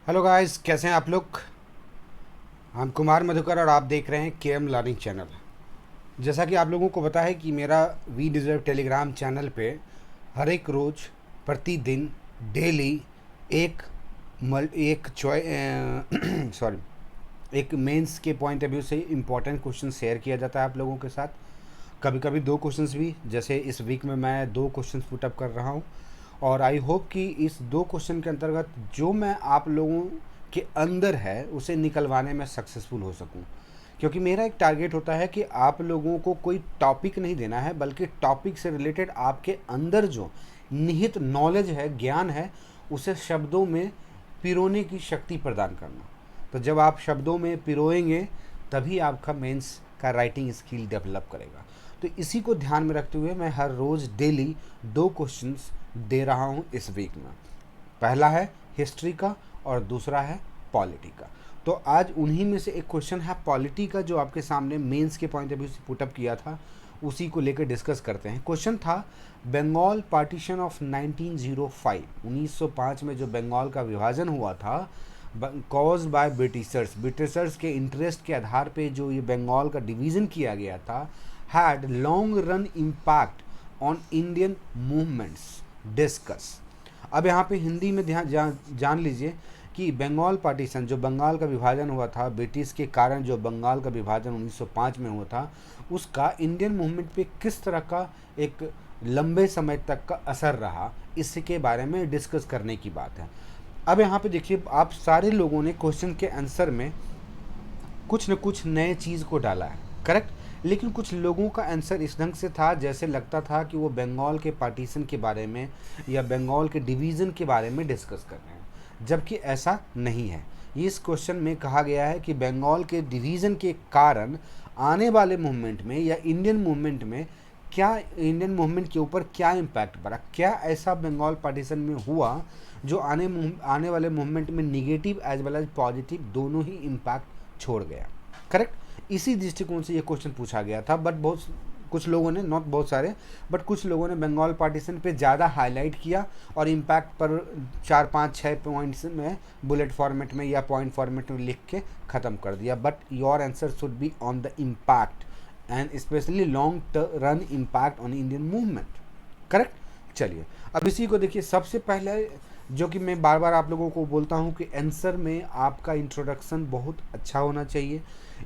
Hello guys, कैसे हैं आप लोग। हम कुमार मधुकर और आप देख रहे हैं केएम लर्निंग चैनल। जैसा कि आप लोगों को पता है कि मेरा वी डिज़र्व टेलीग्राम चैनल पे हर एक रोज़ प्रतिदिन डेली एक एक सॉरी एक मेंस के पॉइंट ऑफ व्यू से इम्पोर्टेंट क्वेश्चन शेयर किया जाता है आप लोगों के साथ। कभी कभी दो क्वेश्चंस भी, जैसे इस वीक में मैं दो क्वेश्चंस पुटअप कर रहा हूँ। और आई होप कि इस दो क्वेश्चन के अंतर्गत जो मैं आप लोगों के अंदर है उसे निकलवाने में सक्सेसफुल हो सकूं। क्योंकि मेरा एक टारगेट होता है कि आप लोगों को कोई टॉपिक नहीं देना है, बल्कि टॉपिक से रिलेटेड आपके अंदर जो निहित नॉलेज है, ज्ञान है, उसे शब्दों में पिरोने की शक्ति प्रदान करना। तो जब आप शब्दों में पिरोएंगे तभी आपका मेंस का राइटिंग स्किल डेवलप करेगा। तो इसी को ध्यान में रखते हुए मैं हर रोज़ डेली दो क्वेश्चंस दे रहा हूँ इस वीक में। पहला है हिस्ट्री का और दूसरा है पॉलिटी का। तो आज उन्हीं में से एक क्वेश्चन है पॉलिटी का, जो आपके सामने मेंस के पॉइंट ऑफ व्यू से पुटअप किया था, उसी को लेकर डिस्कस करते हैं। क्वेश्चन था बंगाल पार्टीशन ऑफ 1905, 1905 में जो बंगाल का विभाजन हुआ था कॉज बाय ब्रिटिशर्स, ब्रिटिशर्स के इंटरेस्ट के आधार पे जो ये बंगाल का डिवीज़न किया गया था, had long run impact on Indian movements discuss. अब यहाँ पे हिंदी में ध्यान जान लीजिए कि बंगाल पार्टीशन, जो बंगाल का विभाजन हुआ था ब्रिटिश के कारण, जो बंगाल का विभाजन 1905 में हुआ था, उसका इंडियन मूवमेंट पे किस तरह का एक लंबे समय तक का असर रहा, इसके बारे में डिस्कस करने की बात है। अब यहाँ पे देखिए, आप सारे लोगों ने क्वेश्चन के आंसर में कुछ न कुछ नए चीज़ को डाला है, करेक्ट। लेकिन कुछ लोगों का आंसर इस ढंग से था जैसे लगता था कि वो बंगाल के पार्टीशन के बारे में या बंगाल के डिवीज़न के बारे में डिस्कस कर रहे हैं, जबकि ऐसा नहीं है। इस क्वेश्चन में कहा गया है कि बंगाल के डिवीज़न के कारण आने वाले मूवमेंट में या इंडियन मूवमेंट में क्या, इंडियन मूवमेंट के ऊपर क्या इम्पैक्ट पड़ा, क्या ऐसा बंगाल पार्टीशन में हुआ जो आने वाले मूवमेंट में negative as well as positive दोनों ही इम्पैक्ट छोड़ गया, करेक्ट। इसी दृष्टिकोण से ये क्वेश्चन पूछा गया था। बट बहुत कुछ लोगों ने, नॉट बहुत सारे, बट कुछ लोगों ने बंगाल पार्टीशन पे ज़्यादा हाईलाइट किया और इम्पैक्ट पर 4 5 6 पॉइंट्स में बुलेट फॉर्मेट में या पॉइंट फॉर्मेट में लिख के ख़त्म कर दिया। But your answer should be on the impact and specially long run impact on Indian movement, correct. चलिए अब इसी को देखिए। सबसे पहले जो कि मैं बार बार आप लोगों को बोलता हूँ कि आंसर में आपका इंट्रोडक्शन बहुत अच्छा होना चाहिए,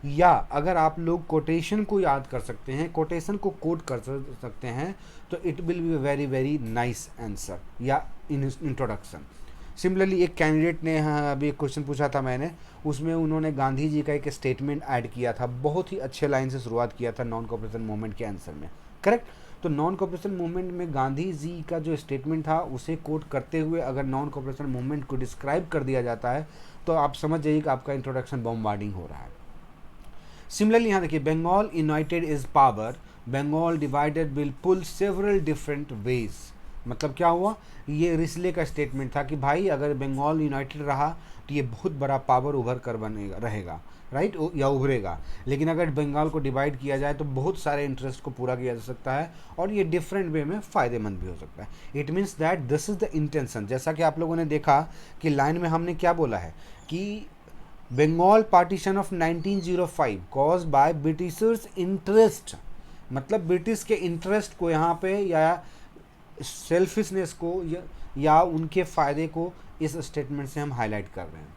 या अगर आप लोग कोटेशन को याद कर सकते हैं, कोटेशन को कोट कर सकते हैं, तो it will be very very nice answer या इंट्रोडक्शन। सिमिलरली एक कैंडिडेट ने, हाँ, अभी एक क्वेश्चन पूछा था मैंने, उसमें उन्होंने गांधी जी का एक स्टेटमेंट ऐड किया था, बहुत ही अच्छे लाइन से शुरुआत किया था नॉन कॉपरेशन मूवमेंट के आंसर में, करेक्ट। तो नॉन कॉपरेशन मूवमेंट में गांधी जी का जो स्टेटमेंट था उसे कोट करते हुए अगर नॉन कॉपरेशन मूवमेंट को डिस्क्राइब कर दिया जाता है तो आप समझ जाइए कि आपका इंट्रोडक्शन बॉम्बार्डिंग हो रहा है। सिमिलरली यहाँ देखिए, Bengal united is power, Bengal divided will pull several different ways. मतलब क्या हुआ, ये रिसले का स्टेटमेंट था कि भाई अगर बंगाल यूनाइटेड रहा तो ये बहुत बड़ा पावर उभर कर बनेगा, रहेगा, राइट, या उभरेगा। लेकिन अगर बंगाल को डिवाइड किया जाए तो बहुत सारे इंटरेस्ट को पूरा किया जा सकता है और ये डिफरेंट वे में फ़ायदेमंद भी हो सकता है। It means that this is the intention. जैसा कि आप लोगों ने देखा कि लाइन में हमने क्या बोला है कि Bengal partition of 1905 caused by Britishers interest, मतलब ब्रिटिश के इंटरेस्ट को यहाँ पे या सेल्फिशनेस को या उनके फ़ायदे को इस स्टेटमेंट से हम हाईलाइट कर रहे हैं,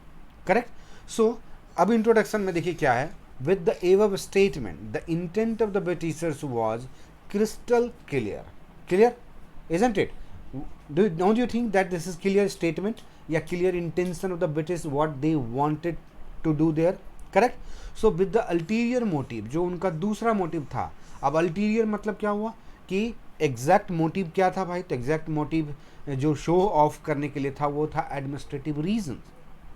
करेक्ट। सो अब इंट्रोडक्शन में देखिए क्या है, with the above statement the intent of the Britishers was crystal clear, clear isn't it. Don't you think that this is clear statement या clear intention of the British what they wanted to do there, correct. So with the ulterior motive, जो उनका दूसरा motive था। अब ulterior मतलब क्या हुआ कि एग्जैक्ट मोटिव क्या था भाई, तो एग्जैक्ट मोटिव जो शो ऑफ करने के लिए था वो था एडमिनिस्ट्रेटिव रीजन,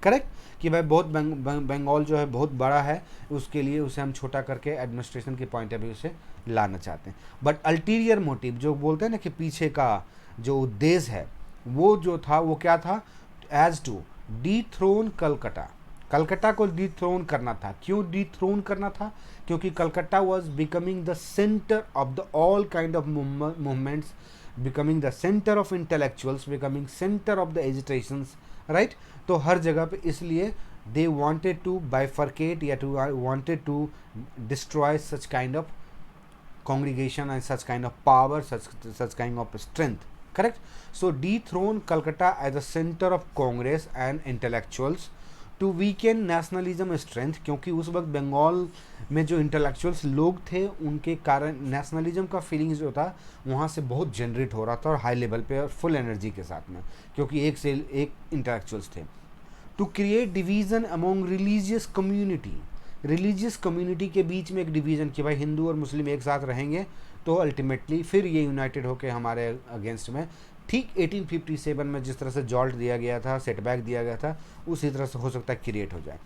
करेक्ट। कि भाई बहुत बंगाल जो है बहुत बड़ा है, उसके लिए उसे हम छोटा करके एडमिनिस्ट्रेशन के पॉइंट ऑफ व्यू से लाना चाहते हैं। बट अल्टीरियर मोटिव जो बोलते हैं ना कि पीछे का जो उद्देश्य है वो जो था वो क्या था, as to dethrone Calcutta, Calcutta को डिथ्रोन करना था। क्यों डिथ्रोन करना था, क्योंकि Calcutta was becoming the centre of the all kind of movements becoming the centre of intellectuals, becoming centre of the agitations, right. तो हर जगह पे इसलिए दे वांटेड टू बाइफर्केट या to wanted to destroy such kind of congregation and such kind of power, such kind of strength, correct. So dethrone Calcutta as a center of congress and intellectuals to weaken nationalism strength, क्योंकि उस वक्त बंगाल में जो intellectuals लोग थे उनके कारण nationalism का फीलिंग्स जो था वहाँ से बहुत जनरेट हो रहा था और हाई लेवल पे और फुल एनर्जी के साथ में, क्योंकि एक से एक इंटेलेक्चुअल्स थे। To create division among religious community, religious community के बीच में एक डिवीज़न कि भाई हिंदू और मुस्लिम एक साथ रहेंगे तो अल्टीमेटली फिर ये यूनाइटेड होकर हमारे अगेंस्ट में, ठीक 1857 में जिस तरह से जॉल्ट दिया गया था, सेटबैक दिया गया था, उसी तरह से हो सकता है क्रिएट हो जाए।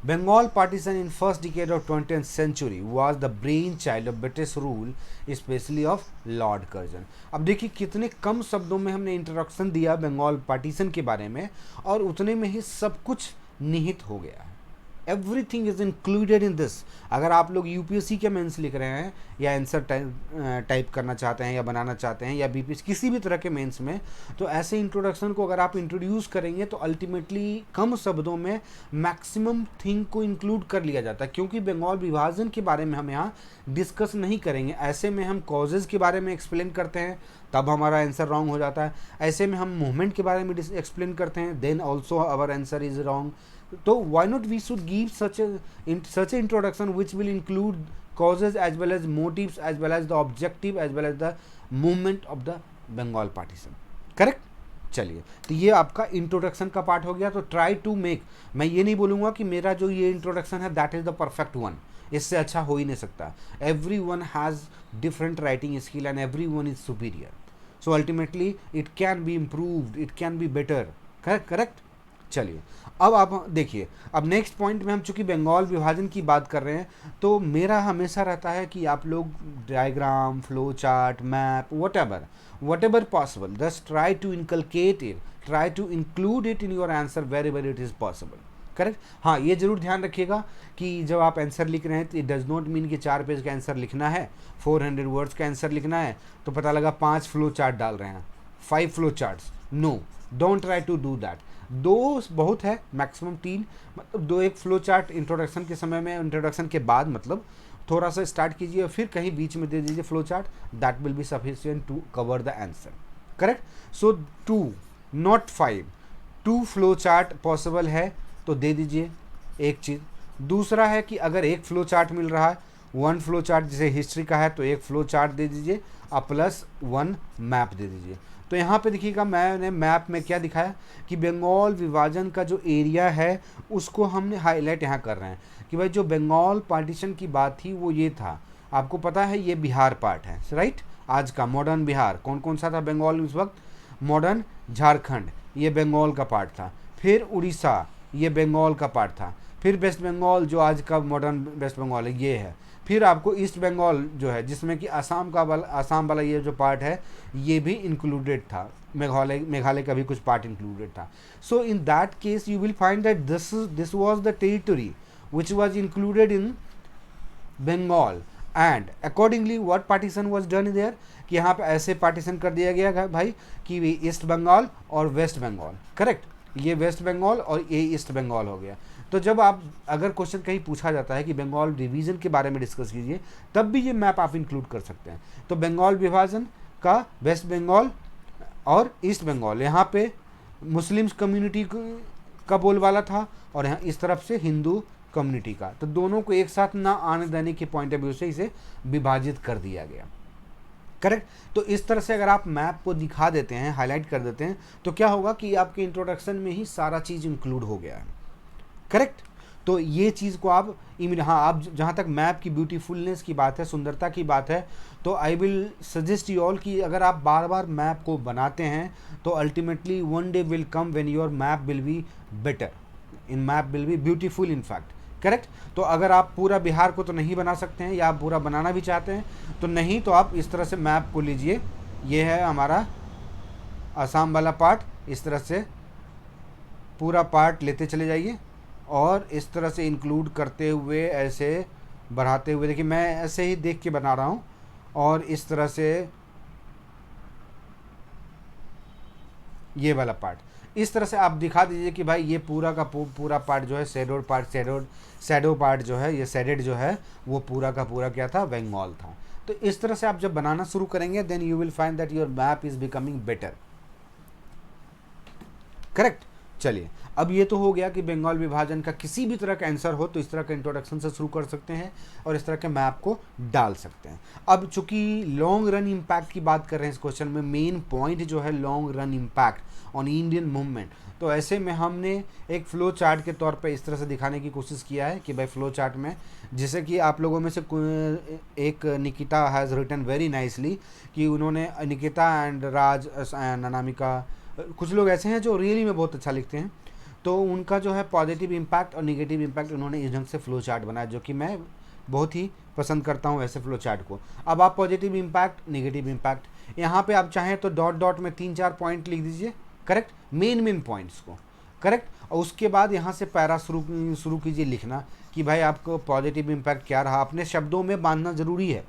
Bengal partition in first decade of 20th century was the brain child of British rule, especially of Lord Curzon. अब देखिए कितने कम शब्दों में हमने इंट्रोडक्शन दिया बंगाल पार्टीशन के बारे में और उतने में ही सब कुछ निहित हो गया है। Everything is included in this. अगर आप लोग यूपीएससी के मेंस लिख रहे हैं या आंसर टाइप करना चाहते हैं या बनाना चाहते हैं या बीपीएससी किसी भी तरह के मेंस में, तो ऐसे इंट्रोडक्शन को अगर आप इंट्रोड्यूस करेंगे तो अल्टीमेटली कम शब्दों में मैक्सिमम थिंग को इंक्लूड कर लिया जाता है, क्योंकि बंगाल विभाजन के बारे में हम यहाँ डिस्कस नहीं करेंगे। ऐसे में हम कॉजेज़ के बारे में एक्सप्लेन करते हैं तब हमारा आंसर रॉन्ग हो जाता है। ऐसे में हम मूवमेंट के बारे में एक्सप्लेन करते हैं then also our answer is wrong. तो why not we should give such a introduction which will include causes as well as motives as well as the objective as well as the movement of the Bengal partition, correct। चलिए तो ये आपका introduction का part हो गया। तो try to make, मैं ये नहीं बोलूँगा कि मेरा जो ये इंट्रोडक्शन है that is the perfect one, इससे अच्छा हो ही नहीं सकता। Every one has different writing skill and every one is superior, so ultimately it can be improved, it can be better, correct. चलिए अब आप देखिए, अब नेक्स्ट पॉइंट में हम चूंकि बंगाल विभाजन की बात कर रहे हैं तो मेरा हमेशा रहता है कि आप लोग diagram, flow chart, map, whatever possible just try to inculcate it, try to include it in your answer where it is possible, correct. हाँ ये जरूर ध्यान रखिएगा कि जब आप आंसर लिख रहे हैं तो इट डज नॉट मीन कि 4 पेज का आंसर लिखना है, 400 वर्ड्स का आंसर लिखना है तो पता लगा 5 फ्लो चार्ट डाल रहे हैं, 5 flow charts. No, don't try to do that. 2 बहुत है, मैक्सिमम 3, मतलब 2 एक फ्लो चार्ट इंट्रोडक्शन के समय में, इंट्रोडक्शन के बाद मतलब थोड़ा सा स्टार्ट कीजिए और फिर कहीं बीच में दे दीजिए flow chart, that will be sufficient to cover the answer, correct. So 2 not 5, 2 flow chart possible है तो दे दीजिए एक चीज़। दूसरा है कि अगर एक फ्लो चार्ट मिल रहा है, 1 फ्लो चार्ट जैसे हिस्ट्री का है तो एक फ्लो चार्ट दे दीजिए और प्लस 1 मैप दे दीजिए। तो यहाँ पे देखिएगा मैंने मैप में क्या दिखाया कि बंगाल विभाजन का जो एरिया है उसको हमने हाईलाइट यहाँ कर रहे हैं कि भाई जो बंगाल पार्टीशन की बात थी वो ये था, आपको पता है ये बिहार पार्ट है, राइट। आज का मॉडर्न बिहार कौन कौन सा था बंगाल उस वक्त, मॉडर्न झारखंड ये बंगाल का पार्ट था, फिर उड़ीसा ये बंगाल का पार्ट था, फिर वेस्ट बंगाल जो आज का मॉडर्न वेस्ट बंगाल है ये है, फिर आपको ईस्ट बंगाल जो है जिसमें कि आसाम वाला ये जो पार्ट है ये भी इंक्लूडेड था, मेघालय का भी कुछ पार्ट इंक्लूडेड था। So in that case you will find that this was the territory which was included in Bengal and accordingly what partition was done there कि यहाँ पे ऐसे पार्टीशन कर दिया गया भाई कि ईस्ट बंगाल और वेस्ट बंगाल, करेक्ट। ये वेस्ट बंगाल और ये ईस्ट बंगाल हो गया। तो जब आप अगर क्वेश्चन कहीं पूछा जाता है कि बंगाल डिवीज़न के बारे में डिस्कस कीजिए तब भी ये मैप आप इंक्लूड कर सकते हैं। तो बंगाल विभाजन का वेस्ट बंगाल और ईस्ट बंगाल, यहाँ पे मुस्लिम्स कम्युनिटी का बोलबाला था और यहाँ इस तरफ से हिंदू कम्युनिटी का, तो दोनों को एक साथ ना आने देने के पॉइंट ऑफ व्यू से इसे विभाजित कर दिया गया, करेक्ट। तो इस तरह से अगर आप मैप को दिखा देते हैं, हाईलाइट कर देते हैं तो क्या होगा कि आपके इंट्रोडक्शन में ही सारा चीज़ इंक्लूड हो गया है, करेक्ट। तो ये चीज़ को आप हाँ, आप जहाँ तक मैप की ब्यूटीफुलनेस की बात है, सुंदरता की बात है, तो I will suggest you all कि अगर आप बार बार मैप को बनाते हैं तो ultimately one day will come when your map will be better, in map will be beautiful in fact, correct. तो अगर आप पूरा बिहार को तो नहीं बना सकते हैं या आप पूरा बनाना भी चाहते हैं तो नहीं, तो आप इस तरह से मैप को लीजिए, ये है हमारा आसाम वाला पार्ट, इस तरह से पूरा पार्ट लेते चले जाइए और इस तरह से इंक्लूड करते हुए ऐसे बढ़ाते हुए, देखिए मैं ऐसे ही देख के बना रहा हूँ और इस तरह से ये वाला पार्ट। इस तरह से आप दिखा दीजिए कि भाई ये पूरा का पूरा पार्ट जो है शेडोड पार्ट, शैडो पार्ट जो है, ये शेडेड जो है वो पूरा का पूरा क्या था, बंगाल था। तो इस तरह से आप जब बनाना शुरू करेंगे then you will find that your map is becoming better. Correct. चलिए, अब ये तो हो गया कि बंगाल विभाजन का किसी भी तरह का आंसर हो तो इस तरह के इंट्रोडक्शन से शुरू कर सकते हैं और इस तरह के मैप को डाल सकते हैं। अब चूंकि लॉन्ग रन इम्पैक्ट की बात कर रहे हैं इस क्वेश्चन में, मेन पॉइंट जो है long run impact on Indian movement, तो ऐसे में हमने एक फ्लो चार्ट के तौर पे इस तरह से दिखाने की कोशिश किया है कि भाई फ्लो चार्ट में, जैसे कि आप लोगों में से एक Nikita has written very nicely कि उन्होंने, निकिता एंड राज एंड अनामिका, कुछ लोग ऐसे हैं जो रियली में बहुत अच्छा लिखते हैं, तो उनका जो है पॉजिटिव इम्पैक्ट और नेगेटिव इम्पैक्ट उन्होंने इस ढंग से फ्लो चार्ट बनाया, जो कि मैं बहुत ही पसंद करता हूँ ऐसे फ्लो चार्ट को। अब आप पॉजिटिव इम्पैक्ट, नेगेटिव इम्पैक्ट, यहाँ पे आप चाहें तो डॉट डॉट में 3-4 पॉइंट लिख दीजिए, करेक्ट, मेन पॉइंट्स को, करेक्ट। और उसके बाद यहाँ से पैरा शुरू कीजिए लिखना कि भाई आपको पॉजिटिव इम्पैक्ट क्या रहा, अपने शब्दों में बांधना ज़रूरी है,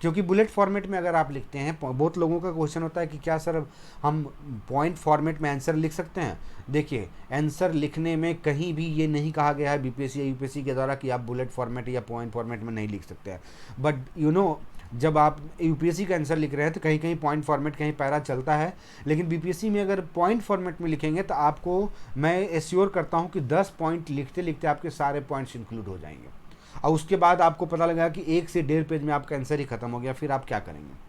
क्योंकि बुलेट फॉर्मेट में अगर आप लिखते हैं, बहुत लोगों का क्वेश्चन होता है कि क्या सर हम पॉइंट फॉर्मेट में आंसर लिख सकते हैं। देखिए, आंसर लिखने में कहीं भी ये नहीं कहा गया है बीपीएससी या यूपीएससी के द्वारा कि आप बुलेट फॉर्मेट या पॉइंट फॉर्मेट में नहीं लिख सकते हैं, बट यू नो जब आप यूपीएससी का आंसर लिख रहे हैं तो कहीं कहीं पॉइंट फॉर्मेट, कहीं पैरा चलता है, लेकिन बीपीएससी में अगर पॉइंट फॉर्मेट में लिखेंगे तो आपको मैं एश्योर करता हूं कि 10 पॉइंट लिखते लिखते आपके सारे पॉइंट्स इंक्लूड हो जाएंगे, और उसके बाद आपको पता लगा कि 1 से 1.5 पेज में आपका आंसर ही खत्म हो गया, फिर आप क्या करेंगे।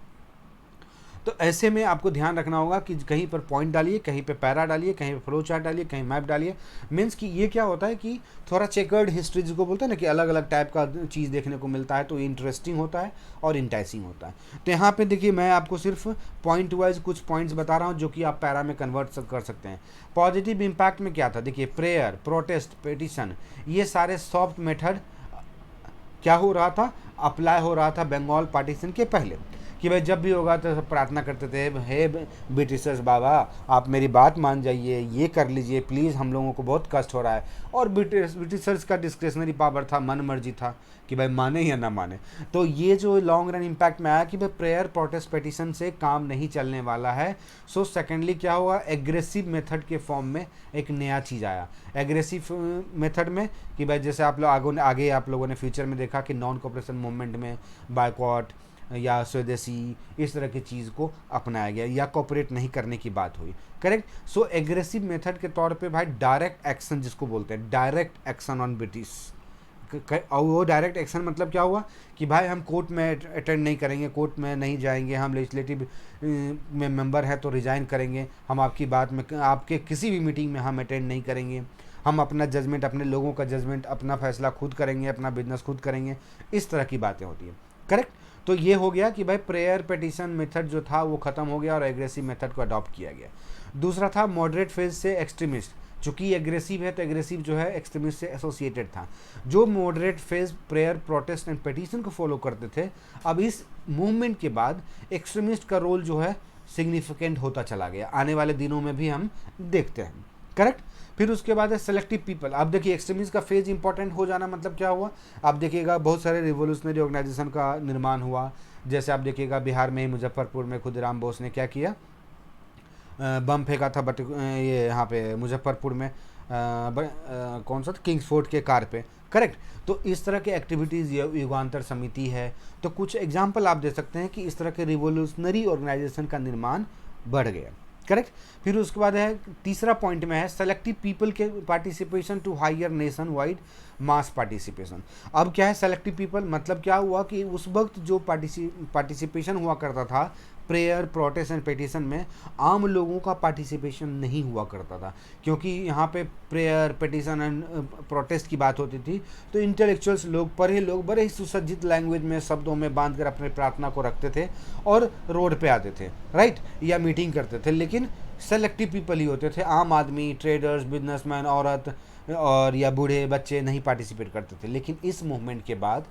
तो ऐसे में आपको ध्यान रखना होगा कि कहीं पर पॉइंट डालिए, कहीं पे पैरा डालिए, कहीं पे फ्लो चार्ट डालिए, कहीं मैप डालिए। मीन्स कि ये क्या होता है कि थोड़ा चेकर्ड हिस्ट्री जिसको बोलते हैं ना, कि अलग अलग टाइप का चीज़ देखने को मिलता है, तो इंटरेस्टिंग होता है और इंटाइसिंग होता है। तो यहाँ पे देखिए, मैं आपको सिर्फ पॉइंट वाइज कुछ पॉइंट्स बता रहा हूँ जो कि आप पैरा में कन्वर्ट कर सकते हैं। पॉजिटिव इम्पैक्ट में क्या था, देखिए प्रेयर, प्रोटेस्ट, पिटीशन, ये सारे सॉफ्ट मेथड क्या हो रहा था, अप्लाई हो रहा था बंगाल पार्टीशन के पहले, कि भाई जब भी होगा तो सब प्रार्थना करते थे, हे ब्रिटिशर्स बाबा आप मेरी बात मान जाइए, ये कर लीजिए प्लीज़, हम लोगों को बहुत कष्ट हो रहा है। और ब्रिटिशर्स का डिस्क्रिशनरी पावर था, मन मर्जी था कि भाई माने या ना माने। तो ये जो लॉन्ग रन इम्पैक्ट में आया कि भाई प्रेयर, प्रोटेस्ट, पिटीशन से काम नहीं चलने वाला है। सो सेकेंडली क्या हुआ, एग्रेसिव मेथड के फॉर्म में एक नया चीज़ आया। एग्रेसिव मेथड में कि भाई जैसे आप लोग आगे आप लोगों ने फ्यूचर में देखा कि नॉन कोऑपरेशन मूवमेंट में बायकॉट या स्वदेशी, इस तरह की चीज़ को अपनाया गया, या कोऑपरेट नहीं करने की बात हुई, करेक्ट। सो एग्रेसिव मेथड के तौर पे भाई डायरेक्ट एक्शन जिसको बोलते हैं, डायरेक्ट एक्शन ऑन ब्रिटिश। और वो डायरेक्ट एक्शन मतलब क्या हुआ कि भाई हम कोर्ट में अटेंड नहीं करेंगे, कोर्ट में नहीं जाएंगे, हम लेजिस्लेटिव में मेंबर हैं तो रिज़ाइन करेंगे, हम आपकी बात में, आपके किसी भी मीटिंग में हम अटेंड नहीं करेंगे, हम अपना जजमेंट, अपने लोगों का जजमेंट, अपना फैसला खुद करेंगे, अपना बिजनेस खुद करेंगे, इस तरह की बातें होती हैं, करेक्ट। तो ये हो गया कि भाई प्रेयर पिटीशन मेथड जो था वो ख़त्म हो गया और एग्रेसिव मेथड को अडॉप्ट किया गया। दूसरा था मॉडरेट फेज से एक्सट्रीमिस्ट, चूँकि एग्रेसिव है तो एग्रेसिव जो है एक्सट्रीमिस्ट से एसोसिएटेड था। जो moderate phase prayer, protest and petition को फॉलो करते थे, अब इस मूवमेंट के बाद एक्सट्रीमिस्ट का रोल जो है सिग्निफिकेंट होता चला गया, आने वाले दिनों में भी हम देखते हैं, करेक्ट। फिर उसके बाद है सेलेक्टिव पीपल। अब देखिए एक्सट्रीमिस्ट का फेज इंपॉर्टेंट हो जाना मतलब क्या हुआ, आप देखिएगा बहुत सारे रिवोल्यूशनरी ऑर्गेनाइजेशन का निर्माण हुआ। जैसे आप देखिएगा बिहार में ही मुजफ्फरपुर में खुदीराम बोस ने क्या किया, बम फेंका था, बट ये यहाँ पे मुजफ्फरपुर में कौन सा था, किंग्स फोर्ट के कार पे, करेक्ट। तो इस तरह के एक्टिविटीज़, युगांतर समिति है, तो कुछ एग्जाम्पल आप दे सकते हैं कि इस तरह के रिवोल्यूशनरी ऑर्गेनाइजेशन का निर्माण बढ़ गया, करेक्ट। फिर उसके बाद है तीसरा पॉइंट में है सेलेक्टिव पीपल के participation to higher nationwide mass participation. अब क्या है सेलेक्टिव पीपल, मतलब क्या हुआ कि उस वक्त जो पार्टिसिपेशन हुआ करता था प्रेयर, प्रोटेस्ट एंड पिटीशन में, आम लोगों का पार्टिसिपेशन नहीं हुआ करता था, क्योंकि यहाँ पे प्रेयर, पिटीशन एंड प्रोटेस्ट की बात होती थी तो इंटेलेक्चुअल्स लोग, पढ़े लोग बड़े ही सुसज्जित लैंग्वेज में, शब्दों में बांध कर अपने प्रार्थना को रखते थे और रोड पे आते थे, राइट, या मीटिंग करते थे। लेकिन सेलेक्टिव पीपल ही होते थे, आम आदमी, ट्रेडर्स, बिजनेसमैन, औरत और या बूढ़े बच्चे नहीं पार्टिसिपेट करते थे। लेकिन इस मूवमेंट के बाद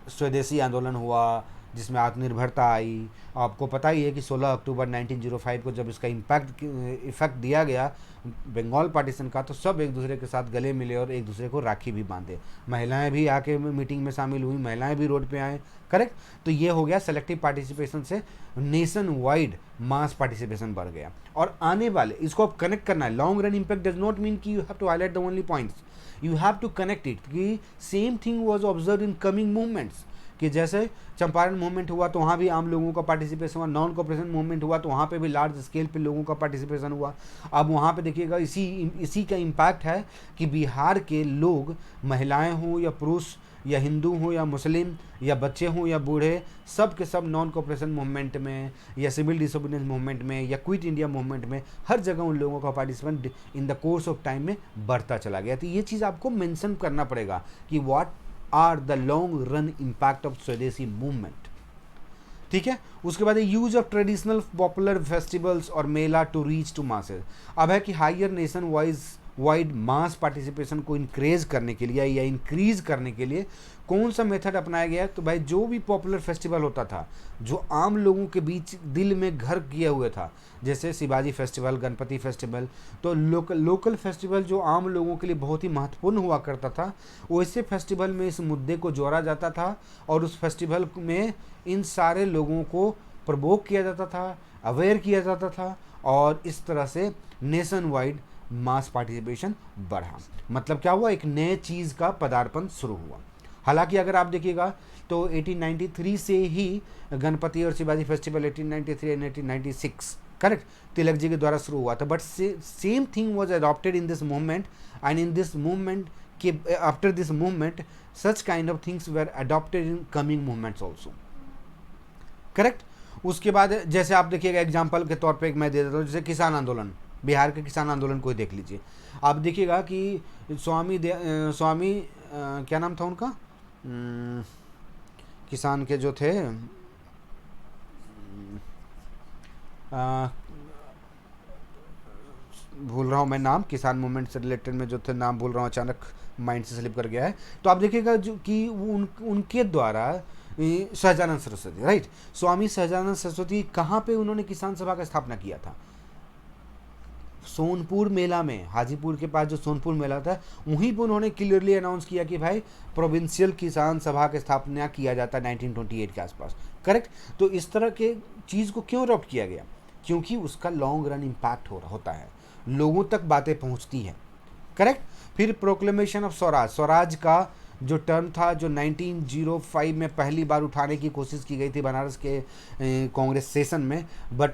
स्वदेशी आंदोलन हुआ, जिसमें आत्मनिर्भरता आई। आपको पता ही है कि 16 अक्टूबर 1905 को जब इसका इफेक्ट दिया गया बंगाल पार्टीशन का, तो सब एक दूसरे के साथ गले मिले और एक दूसरे को राखी भी बांधे। महिलाएं भी आके मीटिंग में शामिल हुई, महिलाएं भी रोड पे आए। करेक्ट। तो ये हो गया सेलेक्टिव पार्टिसिपेशन से नेशन वाइड मास पार्टिसिपेशन बढ़ गया। और आने वाले, इसको आप कनेक्ट करना है। Long run impact does not mean कि you have to highlight the only points, you have to connect it कि same thing was observe in coming movements. कि जैसे चंपारण मूवमेंट हुआ तो वहाँ भी आम लोगों का पार्टिसिपेशन हुआ, नॉन कॉपरेशन मूवमेंट हुआ तो वहाँ पे भी लार्ज स्केल पे लोगों का पार्टिसिपेशन हुआ। अब वहाँ पे देखिएगा इसी का इम्पैक्ट है कि बिहार के लोग, महिलाएं हों या पुरुष या हिंदू हों या मुस्लिम या बच्चे हों या बूढ़े, सब के सब नॉन कॉपरेशन मूवमेंट में या सिविल डिसोबीडियंस मूवमेंट में या क्विट इंडिया मूवमेंट में हर जगह उन लोगों का participant in the course of time में बढ़ता चला गया। तो ये चीज़ आपको मेंशन करना पड़ेगा कि what are the long run impact of swadeshi movement. ठीक है। उसके बाद use of traditional popular festivals और mela to reach to masses. अब है कि higher nationwide mass participation को इंक्रेज करने के लिए या इंक्रीज करने के लिए कौन सा मेथड अपनाया गया? तो भाई जो भी पॉपुलर फेस्टिवल होता था, जो आम लोगों के बीच दिल में घर किए हुए था, जैसे शिवाजी फेस्टिवल, गणपति फेस्टिवल, तो लोकल फेस्टिवल जो आम लोगों के लिए बहुत ही महत्वपूर्ण हुआ करता था, वैसे फेस्टिवल में इस मुद्दे को जोड़ा जाता था और उस फेस्टिवल में इन सारे लोगों को प्रवोक किया जाता था, अवेयर किया जाता था, और इस तरह से नेशन वाइड मास पार्टिसिपेशन बढ़ा। मतलब क्या हुआ? एक नए चीज़ का पदार्पण शुरू हुआ। हालांकि अगर आप देखिएगा तो 1893 से ही गणपति और Shivaji festival 1893 and 1896 correct Tilak ji के द्वारा शुरू हुआ था, but same thing was adopted in this movement and in this movement के after this movement such kind of things were adopted in coming movements also. Correct. उसके बाद जैसे आप देखिएगा एग्जाम्पल के तौर पर एक मैं दे देता हूँ, जैसे किसान आंदोलन, बिहार के किसान आंदोलन को ही देख लीजिए। आप देखिएगा कि स्वामी क्या नाम था उनका, किसान के जो थे, भूल रहा हूँ मैं नाम, किसान मूवमेंट से रिलेटेड में जो थे, नाम भूल रहा हूँ, अचानक माइंड से स्लिप कर गया है। तो आप देखिएगा जो कि उनके द्वारा सहजानंद सरस्वती, राइट, स्वामी सहजानंद सरस्वती कहाँ पे उन्होंने किसान सभा का स्थापना किया था? सोनपुर मेला में, हाजीपुर के पास जो सोनपुर मेला था, वहीं पर उन्होंने क्लियरली अनाउंस किया कि भाई प्रोविंशियल किसान सभा की स्थापना किया जाता है 1928 के आसपास। करेक्ट। तो इस तरह के चीज़ को क्यों अडॉप्ट किया गया? क्योंकि उसका लॉन्ग रन इम्पैक्ट होता है, लोगों तक बातें पहुंचती हैं। करेक्ट। फिर प्रोक्लेमेशन ऑफ स्वराज का जो टर्म था, जो 1905 में पहली बार उठाने की कोशिश की गई थी बनारस के कांग्रेस सेशन में, बट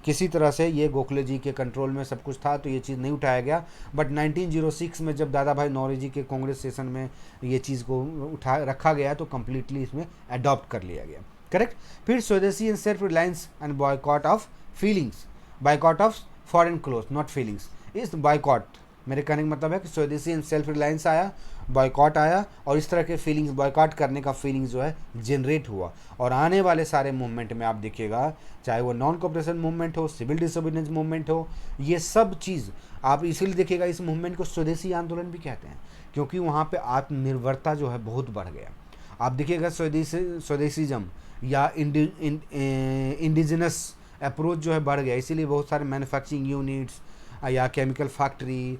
किसी तरह से ये गोखले जी के कंट्रोल में सब कुछ था तो ये चीज़ नहीं उठाया गया। बट 1906 में जब दादा भाई नौरोजी के कांग्रेस सेशन में ये चीज़ को रखा गया तो कम्प्लीटली इसमें अडॉप्ट कर लिया गया। करेक्ट। फिर स्वदेशी and self reliance and boycott of feelings, boycott of foreign cloth not feelings. इस बॉयकॉट मेरे कहने का मतलब है कि स्वदेशी एंड सेल्फ रिलायंस आया, बॉयकॉट आया, और इस तरह के फीलिंग्स, बॉयकॉट करने का फीलिंग्स जो है जनरेट हुआ। और आने वाले सारे मूवमेंट में आप देखिएगा, चाहे वो नॉन कॉपरेशन मूवमेंट हो, सिविल डिसोबीडियंस मूवमेंट हो, ये सब चीज़ आप इसीलिए देखिएगा इस मूवमेंट को स्वदेशी आंदोलन भी कहते हैं, क्योंकि वहाँ पे आत्मनिर्भरता जो है बहुत बढ़ गया। आप देखिएगा स्वदेशीज़म या इंडिजिनस अप्रोच जो है बढ़ गया, इसीलिए बहुत सारे मैन्युफैक्चरिंग यूनिट्स या केमिकल फैक्ट्री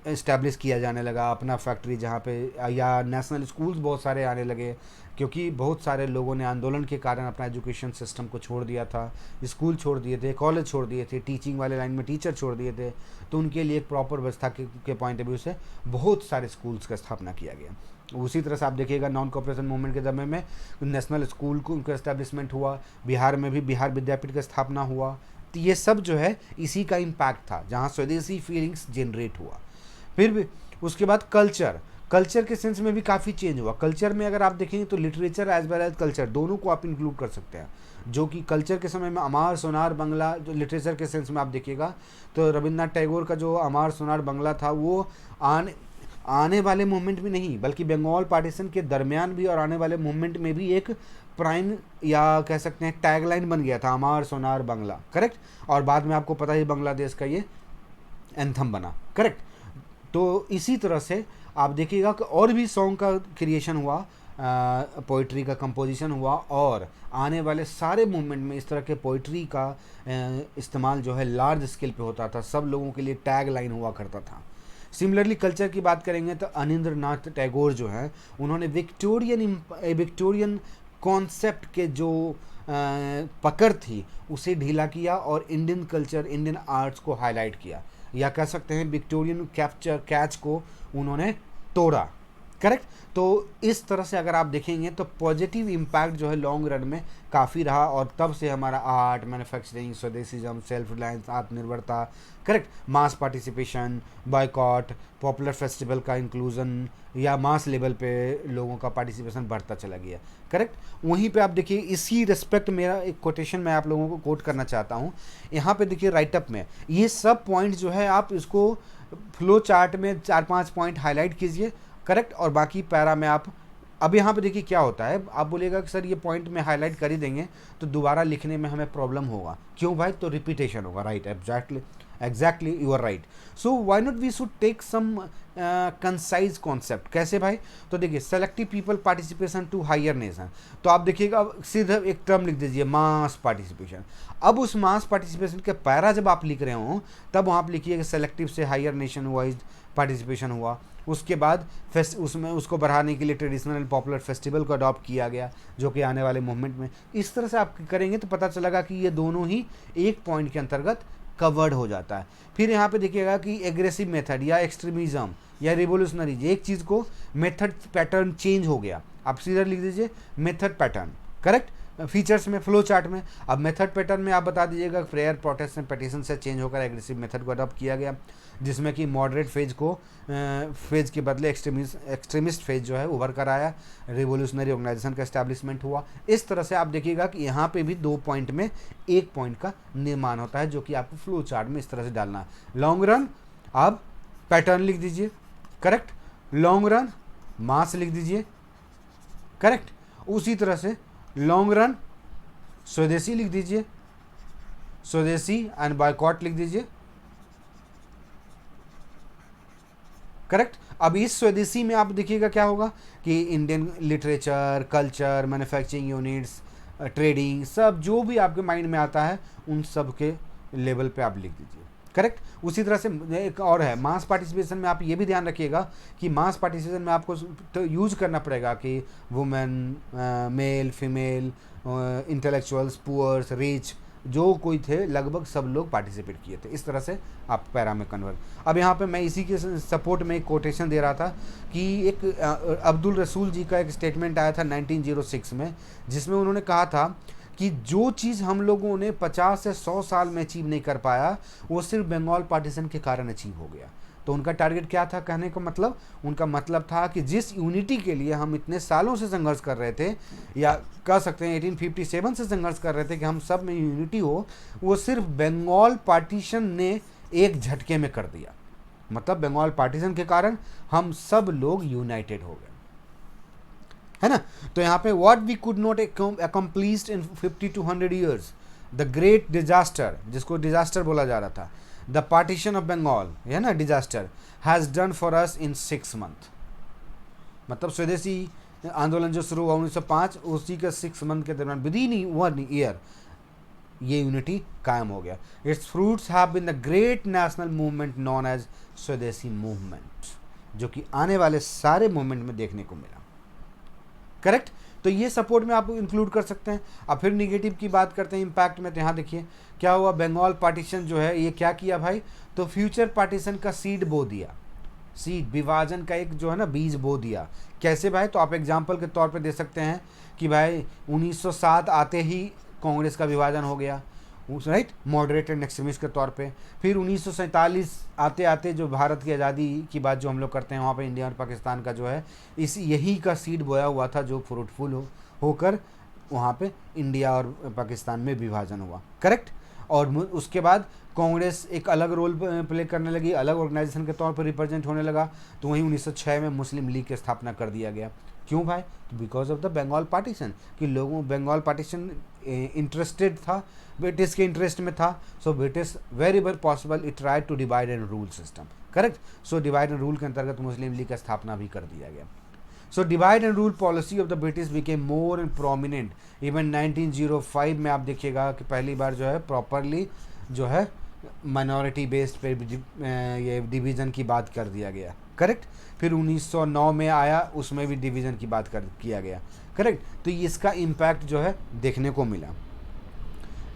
इस्टेब्लिश किया जाने लगा, अपना फैक्ट्री जहाँ पे, या नेशनल स्कूल्स बहुत सारे आने लगे, क्योंकि बहुत सारे लोगों ने आंदोलन के कारण अपना एजुकेशन सिस्टम को छोड़ दिया था, स्कूल छोड़ दिए थे, कॉलेज छोड़ दिए थे, टीचिंग वाले लाइन में टीचर छोड़ दिए थे, तो उनके लिए एक प्रॉपर व्यवस्था के पॉइंट ऑफ व्यू से बहुत सारे स्कूल्स का स्थापना किया गया। उसी तरह से आप देखिएगा नॉन कॉपरेशन मूवमेंट के समय में नेशनल स्कूल को उनका एस्टेब्लिशमेंट हुआ, बिहार में भी बिहार विद्यापीठ का स्थापना हुआ। तो ये सब जो है इसी का इम्पैक्ट था, जहाँ स्वदेशी फीलिंग्स जनरेट हुआ। फिर भी उसके बाद कल्चर के सेंस में भी काफ़ी चेंज हुआ। कल्चर में अगर आप देखेंगे तो literature as well as culture दोनों को आप इंक्लूड कर सकते हैं, जो कि कल्चर के समय में अमार सोनार बंगला, जो लिटरेचर के सेंस में आप देखिएगा तो रविन्द्रनाथ टैगोर का जो अमार सोनार बंगला था वो आने वाले मूवमेंट में नहीं, बल्कि बंगाल पार्टीशन के दरमियान भी और आने वाले मूवमेंट में भी एक प्राइम या कह सकते हैं टैगलाइन बन गया था, अमार सोनार बंगला। करेक्ट। और बाद में आपको पता ही बांग्लादेश का ये एंथम बना। करेक्ट। तो इसी तरह से आप देखिएगा कि और भी सॉन्ग का क्रिएशन हुआ, पोइट्री का कंपोजिशन हुआ, और आने वाले सारे मूवमेंट में इस तरह के पोइट्री का इस्तेमाल जो है लार्ज स्केल पे होता था, सब लोगों के लिए टैग लाइन हुआ करता था। सिमिलरली कल्चर की बात करेंगे तो अनिंद्रनाथ टैगोर जो हैं उन्होंने विक्टोरियन कॉन्सेप्ट के जो पकड़ थी उसे ढीला किया और इंडियन कल्चर, इंडियन आर्ट्स को हाईलाइट किया, या कह सकते हैं विक्टोरियन कैच को उन्होंने तोड़ा। करेक्ट। तो इस तरह से अगर आप देखेंगे तो पॉजिटिव इम्पैक्ट जो है लॉन्ग रन में काफ़ी रहा, और तब से हमारा आर्ट, मैन्युफैक्चरिंग, स्वदेशीज़म, सेल्फ रिलायंस, आत्मनिर्भरता, correct, mass participation, boycott, popular festival का इंक्लूजन, या मास लेवल पे लोगों का पार्टिसिपेशन बढ़ता चला गया। करेक्ट। वहीं पे आप देखिए, इसी रिस्पेक्ट मेरा एक कोटेशन मैं आप लोगों को कोट करना चाहता हूँ। यहाँ पे देखिए राइटअप में ये सब पॉइंट जो है आप इसको फ्लो चार्ट में 4-5 पॉइंट हाईलाइट कीजिए। करेक्ट। और बाकी पैरा में आप, अब यहाँ पे देखिए क्या होता है, आप बोलिएगा कि सर ये पॉइंट में हाईलाइट कर ही देंगे तो दोबारा लिखने में हमें प्रॉब्लम होगा। क्यों भाई? तो रिपीटेशन होगा। Right, exactly you are right. So why not we should take some concise concept. कैसे भाई? तो देखिए, selective people participation to higher nation, तो आप देखिएगा सीधा एक टर्म लिख दीजिए, मास पार्टिसिपेशन। अब उस मास पार्टिसिपेशन के पैरा जब आप लिख रहे हो तब वहाँ आप लिखिए कि सेलेक्टिव से हायर नेशन वाइज पार्टिसिपेशन हुआ। उसके बाद उसमें उसको बढ़ाने के लिए ट्रेडिशनल एंड पॉपुलर फेस्टिवल को अडॉप्ट किया गया, जो कि आने वाले मूवमेंट में इस तरह से आप करेंगे तो पता चलेगा कि ये दोनों ही एक पॉइंट के अंतर्गत कवर्ड हो जाता है। फिर यहाँ पे देखिएगा कि एग्रेसिव मेथड या एक्सट्रीमिज्म या रिवोल्यूशनरी, एक चीज़ को मेथड पैटर्न चेंज हो गया, आप सीधा लिख दीजिए मेथड पैटर्न। करेक्ट। फीचर्स में, फ्लो चार्ट में, अब मेथड पैटर्न में आप बता दीजिएगा प्रेयर, प्रोटेस्ट एंड पेटिशन से चेंज होकर एग्रेसिव मेथड को अडॉप्ट किया गया, जिसमें कि मॉडरेट फेज के बदले एक्सट्रीमिस्ट फेज जो है उभर कर आया, रिवोल्यूशनरी ऑर्गेनाइजेशन का एस्टैब्लिशमेंट हुआ। इस तरह से आप देखिएगा कि यहाँ पे भी 2 पॉइंट में 1 पॉइंट का निर्माण होता है, जो कि आपको फ्लो चार्ट में इस तरह से डालना है। लॉन्ग रन आप पैटर्न लिख दीजिए। करेक्ट। लॉन्ग रन मास लिख दीजिए। करेक्ट। उसी तरह से लॉन्ग रन स्वदेशी लिख दीजिए, स्वदेशी एंड बॉयकॉट लिख दीजिए। करेक्ट। अब इस स्वदेशी में आप देखिएगा क्या होगा कि Indian literature, culture, manufacturing units, trading, सब जो भी आपके माइंड में आता है उन सब के लेवल पे आप लिख दीजिए। करेक्ट। उसी तरह से एक और है मास पार्टिसिपेशन में, आप ये भी ध्यान रखिएगा कि मास पार्टिसिपेशन में आपको तो यूज करना पड़ेगा कि women, male, female, intellectuals, poors, rich, जो कोई थे लगभग सब लोग पार्टिसिपेट किए थे। इस तरह से आप पैरा में कन्वर्ट। अब यहाँ पे मैं इसी के सपोर्ट में एक कोटेशन दे रहा था कि एक अब्दुल रसूल जी का एक स्टेटमेंट आया था 1906 में, जिसमें उन्होंने कहा था कि जो चीज़ हम लोगों ने 50 से 100 साल में अचीव नहीं कर पाया वो सिर्फ बंगाल पार्टीशन के कारण अचीव हो गया। तो उनका टारगेट क्या था कहने का मतलब? उनका मतलब था कि जिस यूनिटी के लिए हम इतने सालों से संघर्ष कर रहे थे, या कह सकते हैं 1857 से संघर्ष कर रहे थे कि हम सब में यूनिटी हो, वो सिर्फ बंगाल पार्टीशन ने एक झटके में कर दिया। मतलब बंगाल पार्टीशन के कारण हम सब लोग यूनाइटेड हो गए, है ना। तो यहाँ पे what we could not accomplished in 50 to 100 years, the great disaster, जिसको डिजास्टर बोला जा रहा था, द पार्टीशन ऑफ बंगाल, है ना, disaster has done for us in 6 months। मतलब स्वदेशी आंदोलन जो शुरू हुआ 1905, उसी के 6 month के दरमियान विद इन 1 year ये यूनिटी कायम हो गया। Its fruits have been the great national movement known as swadeshi movement, जो कि आने वाले सारे मूवमेंट में देखने को मिला। करेक्ट। तो ये सपोर्ट में आप इंक्लूड कर सकते हैं। अब फिर निगेटिव की बात करते हैं इम्पैक्ट में, तो यहाँ देखिए क्या हुआ, बंगाल पार्टीशन जो है ये क्या किया भाई, तो फ्यूचर पार्टीशन का सीड बो दिया, सीड विभाजन का एक जो है ना बीज बो दिया। कैसे भाई? तो आप एग्जाम्पल के तौर पे दे सकते हैं कि भाई 1907 आते ही कांग्रेस का विभाजन हो गया, राइट, मॉडरेट एंड एक्सट्रीमिस्ट के तौर पे। फिर 1947 आते आते जो भारत की आज़ादी की बात जो हम लोग करते हैं, वहाँ पे इंडिया और पाकिस्तान का जो है इस यही का सीड बोया हुआ था, जो फ्रूटफुल होकर वहाँ पे इंडिया और पाकिस्तान में विभाजन हुआ। करेक्ट। और उसके बाद कांग्रेस एक अलग रोल प्ले करने लगी, अलग ऑर्गेनाइजेशन के तौर पर रिप्रेजेंट होने लगा। तो वहीं 1906 में मुस्लिम लीग की स्थापना कर दिया गया। क्यों भाई? तो because of the Bengal partition, कि लोगों बंगाल पार्टीशन इंटरेस्टेड था, ब्रिटिश के इंटरेस्ट में था। So British very well possible it try to divide and rule system. Correct. So divide and rule के अंतर्गत मुस्लिम लीग का स्थापना भी कर दिया गया। सो divide and rule policy of the British became more and prominent. Even 1905 में आप देखिएगा कि पहली बार जो है प्रॉपरली जो है माइनॉरिटी बेस्ड पे ये डिवीज़न की बात कर दिया गया, करेक्ट। फिर 1909 में आया, उसमें भी डिवीज़न की बात कर किया गया, करेक्ट। तो इसका इम्पैक्ट जो है देखने को मिला।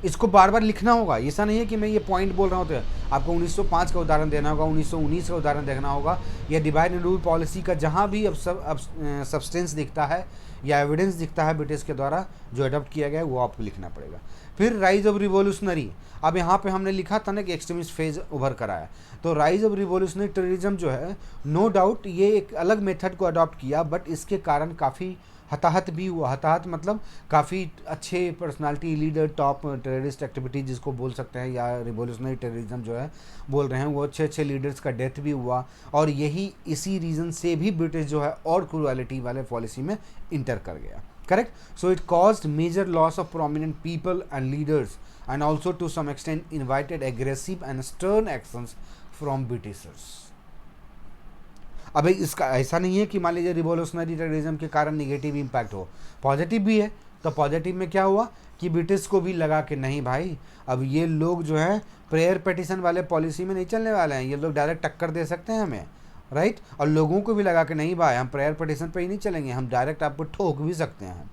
इसको बार बार लिखना होगा, ऐसा नहीं है कि मैं ये पॉइंट बोल रहा हूँ तो आपको 1905 का उदाहरण देना होगा, 1919 का उदाहरण देखना होगा, या डिवाइड एंड रूल पॉलिसी का जहाँ भी अब सब्सटेंस दिखता है या एविडेंस दिखता है ब्रिटिश के द्वारा जो अडॉप्ट किया गया है, वो आपको लिखना पड़ेगा। फिर राइज ऑफ रिवोल्यूशनरी, अब यहाँ पे हमने लिखा था ना कि एक्सट्रीमिस्ट फेज उभर कर आया, तो राइज ऑफ रिवोल्यूशनरी टेररिज्म जो है, नो डाउट ये एक अलग मेथड को अडॉप्ट किया, बट इसके कारण काफ़ी हताहत भी हुआ। हताहत मतलब काफ़ी अच्छे personality leader, top terrorist activity जिसको बोल सकते हैं, या रिवोल्यूशनरी टेररिज्म जो है बोल रहे हैं, वो अच्छे अच्छे लीडर्स का डेथ भी हुआ। और यही इसी रीज़न से भी ब्रिटिश जो है और क्रूअलिटी वाले पॉलिसी में इंटर कर गया, correct. So it caused major loss of prominent people and leaders and also to some extent invited aggressive and stern actions from Britishers. अब इसका ऐसा नहीं है कि मान लीजिए रिवोल्यूशनरी टेररिज्म के कारण निगेटिव इम्पैक्ट हो, पॉजिटिव भी है। तो पॉजिटिव में क्या हुआ कि ब्रिटिश को भी लगा कि नहीं भाई, अब ये लोग जो है प्रेयर पिटिशन वाले पॉलिसी में नहीं चलने वाले हैं, ये लोग डायरेक्ट टक्कर दे सकते हैं हमें, राइट। और लोगों को भी लगा कि नहीं भाई, हम प्रेयर पिटिशन पे ही नहीं चलेंगे, हम डायरेक्ट आपको ठोक भी सकते हैं,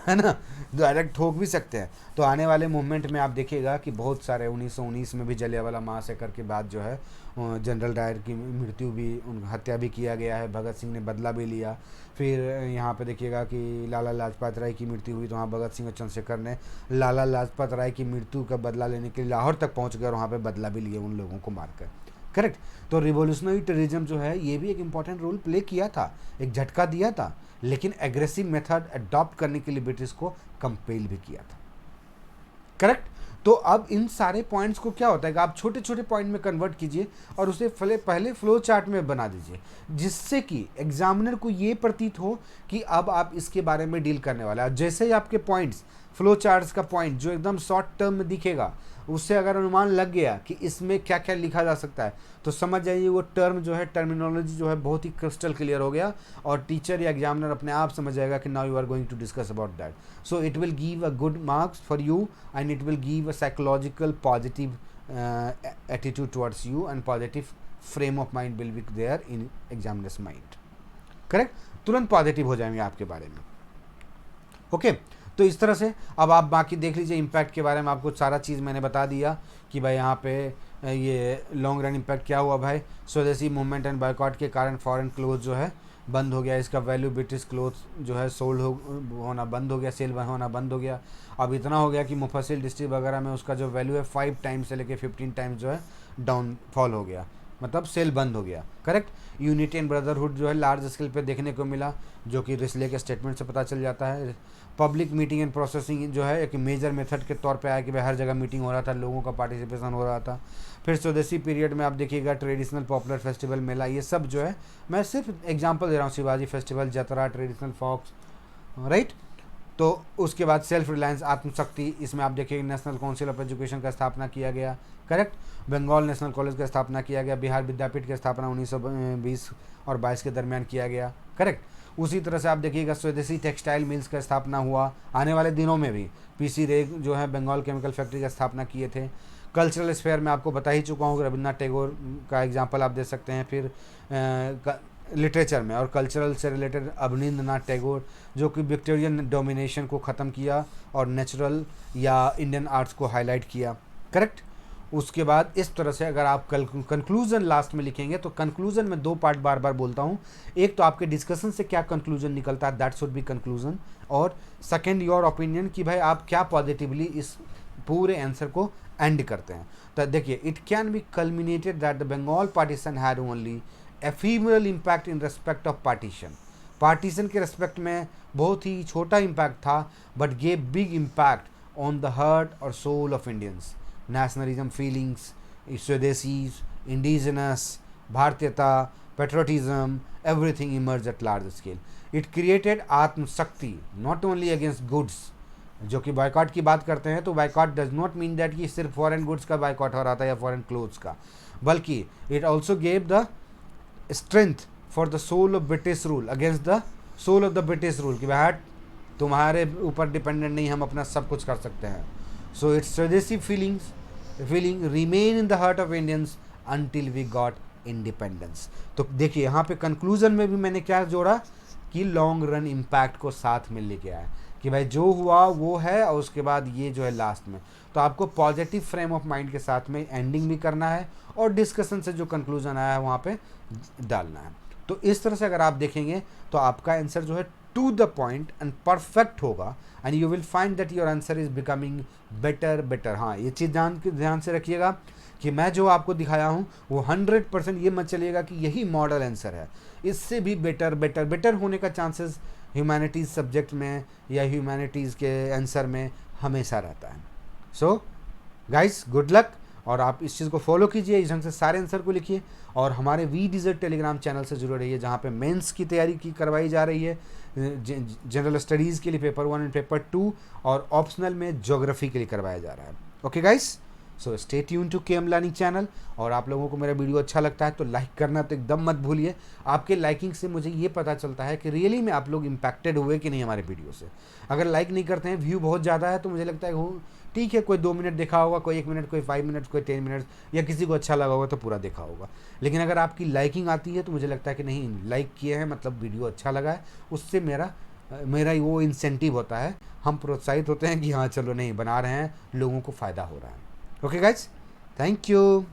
है ना, डायरेक्ट ठोक भी सकते हैं। तो आने वाले मूवमेंट में आप देखिएगा कि बहुत सारे 1919 में भी जलियांवाला महासाकर के बाद जो है जनरल डायर की मृत्यु भी, हत्या भी किया गया है, भगत सिंह ने बदला भी लिया। फिर यहाँ पे देखिएगा कि लाला लाजपत राय की मृत्यु हुई, तो वहाँ भगत सिंह और चंद्रशेखर ने लाला लाजपत राय की मृत्यु का बदला लेने के लिए लाहौर तक पहुँच गए और वहाँ पर बदला भी लिए उन लोगों को मारकर, करेक्ट। तो रिवोल्यूशनरी टेररिज्म जो है ये भी एक इम्पॉर्टेंट रोल प्ले किया था, एक झटका दिया था, लेकिन एग्रेसिव मेथड अडॉप्ट करने के लिए ब्रिटिश को कंपेल भी किया था, करेक्ट। तो अब इन सारे पॉइंट्स को क्या होता है कि आप छोटे छोटे पॉइंट में कन्वर्ट कीजिए और उसे पहले फ्लो चार्ट में बना दीजिए, जिससे कि एग्जामिनर को ये प्रतीत हो कि अब आप इसके बारे में डील करने वाले हैं। जैसे ही आपके पॉइंट्स, फ्लो चार्ट्स का पॉइंट जो एकदम शॉर्ट टर्म में दिखेगा, उससे अगर अनुमान लग गया कि इसमें क्या क्या लिखा जा सकता है, तो समझ जाइए वो टर्म जो है, टर्मिनोलॉजी जो है बहुत ही क्रिस्टल क्लियर हो गया, और टीचर या एग्जामिनर अपने आप समझ जाएगा कि now you are going to discuss about that. So it will give a good marks for you and it will give a psychological positive attitude towards you and positive frame of mind will be there in examiners mind, correct. तुरंत positive हो जाएंगे आपके बारे में, okay. तो इस तरह से अब आप बाकी देख लीजिए इम्पैक्ट के बारे में, आपको सारा चीज़ मैंने बता दिया कि भाई यहाँ पे ये लॉन्ग रन इम्पैक्ट क्या हुआ भाई। स्वदेशी मूवमेंट एंड बायकॉट के कारण फॉरेन क्लोथ जो है बंद हो गया, इसका वैल्यू ब्रिटिश क्लोथ जो है सोल्ड होना बंद हो गया, सेल होना बंद हो गया। अब इतना हो गया कि मुफस्सिल डिस्ट्रिक्ट वगैरह में उसका जो वैल्यू है 5 टाइम्स से लेके 15 टाइम्स जो है डाउनफॉल हो गया, मतलब सेल बंद हो गया, करेक्ट। यूनिटी एंड ब्रदरहुड जो है लार्ज स्केल पे देखने को मिला, जो कि रिस्ले के स्टेटमेंट से पता चल जाता है। पब्लिक मीटिंग एंड प्रोसेसिंग जो है एक मेजर मेथड के तौर पे आया कि भाई हर जगह मीटिंग हो रहा था, लोगों का पार्टिसिपेशन हो रहा था। फिर स्वदेशी पीरियड में आप देखिएगा ट्रेडिशनल पॉपुलर फेस्टिवल, मेला, ये सब जो है, मैं सिर्फ एग्जांपल दे रहा हूँ, शिवाजी फेस्टिवल, जतरा, ट्रेडिशनल फॉक्स, राइट। तो उसके बाद सेल्फ रिलायंस, आत्मशक्ति, इसमें आप देखिएगा नेशनल काउंसिल ऑफ एजुकेशन का स्थापना किया गया, करेक्ट। बंगाल नेशनल कॉलेज का स्थापना किया गया, बिहार विद्यापीठ की स्थापना 1920 और 22 के दरमियान किया गया, करेक्ट। उसी तरह से आप देखिएगा स्वदेशी टेक्सटाइल मिल्स का स्थापना हुआ, आने वाले दिनों में भी पीसी रेग जो है बंगाल केमिकल फैक्ट्री का स्थापना किए थे। कल्चरल स्फेयर में आपको बता ही चुका हूँ, रविन्द्रनाथ टैगोर का एग्जांपल आप दे सकते हैं। फिर लिटरेचर में और कल्चरल से रिलेटेड अवनींद्रनाथ टैगोर, जो कि विक्टोरियन डोमिनेशन को ख़त्म किया और नेचुरल या इंडियन आर्ट्स को हाईलाइट किया, करेक्ट। उसके बाद इस तरह से अगर आप कंक्लूजन लास्ट में लिखेंगे, तो कंक्लूजन में 2 पार्ट बार बार बोलता हूँ, एक तो आपके डिस्कशन से क्या कंक्लूजन निकलता है, दैट शुड बी कंक्लूजन, और सेकंड योर ओपिनियन कि भाई आप क्या पॉजिटिवली इस पूरे आंसर को एंड करते हैं। तो देखिए, it can be culminated that the Bengal partition had only ephemeral impact in respect of partition के रेस्पेक्ट में बहुत ही छोटा इम्पैक्ट था, but gave big impact on the heart और soul of Indians. Nationalism feelings, स्वदेशीज, इंडिजिनस, भारतीयता, patriotism, everything emerge at large scale. It created आत्मशक्ति नॉट ओनली अगेंस्ट गुड्स, जो कि बायकॉट की बात करते हैं, तो boycott does not mean that कि सिर्फ फॉरेन गुड्स का बायकॉट हो रहा था या फॉरेन क्लोथ्स का, बल्कि it also gave the strength for the soul of British rule against the soul of the British rule कि भाई तुम्हारे ऊपर डिपेंडेंट नहीं, हम अपना सब कुछ कर सकते हैं. So its swadeshi feeling remain in the heart of Indians until we got independence. तो देखिए यहाँ पे कंक्लूजन में भी मैंने क्या जोड़ा कि लॉन्ग रन इम्पैक्ट को साथ में लेके आया कि भाई जो हुआ वो है, और उसके बाद ये जो है लास्ट में. तो आपको पॉजिटिव फ्रेम ऑफ माइंड के साथ में एंडिंग भी करना है और डिस्कशन से जो कंक्लूजन आया है वहाँ पे डालना है. तो इस तरह से अगर आप देखेंगे तो आपका आंसर जो है to the point and perfect होगा, and you will find that your answer is becoming better. हाँ, ये चीज़ ध्यान से रखिएगा कि मैं जो आपको दिखाया हूँ वो 100% ये मत चलिएगा कि यही मॉडल आंसर है. इससे भी बेटर होने का चांसेस ह्यूमैनिटीज़ सब्जेक्ट में या ह्यूमैनिटीज़ के आंसर में हमेशा रहता है. सो गाइस, गुड लक, और आप इस चीज़ को फॉलो कीजिए, इस ढंग से सारे आंसर को लिखिए, और हमारे वी डिजर्ट टेलीग्राम चैनल से जुड़े रहिए जहाँ पे मेंस की तैयारी की करवाई जा रही है, जनरल स्टडीज़ के लिए पेपर 1 एंड पेपर 2, और ऑप्शनल में ज्योग्राफी के लिए करवाया जा रहा है. Okay guys, so stay tune to KM learning channel. और आप लोगों को मेरा वीडियो अच्छा लगता है तो लाइक करना तो एकदम मत भूलिए. आपके लाइकिंग से मुझे ये पता चलता है कि रियली में आप लोग इम्पैक्टेड हुए कि नहीं हमारे वीडियो से. अगर लाइक नहीं करते हैं, व्यू बहुत ज़्यादा है, तो मुझे लगता है वो ठीक है, कोई 2 मिनट देखा होगा, कोई 1 मिनट, कोई 5 मिनट, कोई 10 मिनट, या किसी को अच्छा लगा होगा तो पूरा देखा होगा. लेकिन अगर आपकी लाइकिंग आती है तो मुझे लगता है कि नहीं, लाइक किए हैं मतलब वीडियो अच्छा लगा है, उससे मेरा वो इंसेंटिव होता है, हम प्रोत्साहित होते हैं कि हाँ चलो नहीं, बना रहे हैं, लोगों को फ़ायदा हो रहा है. Okay guys, thank you.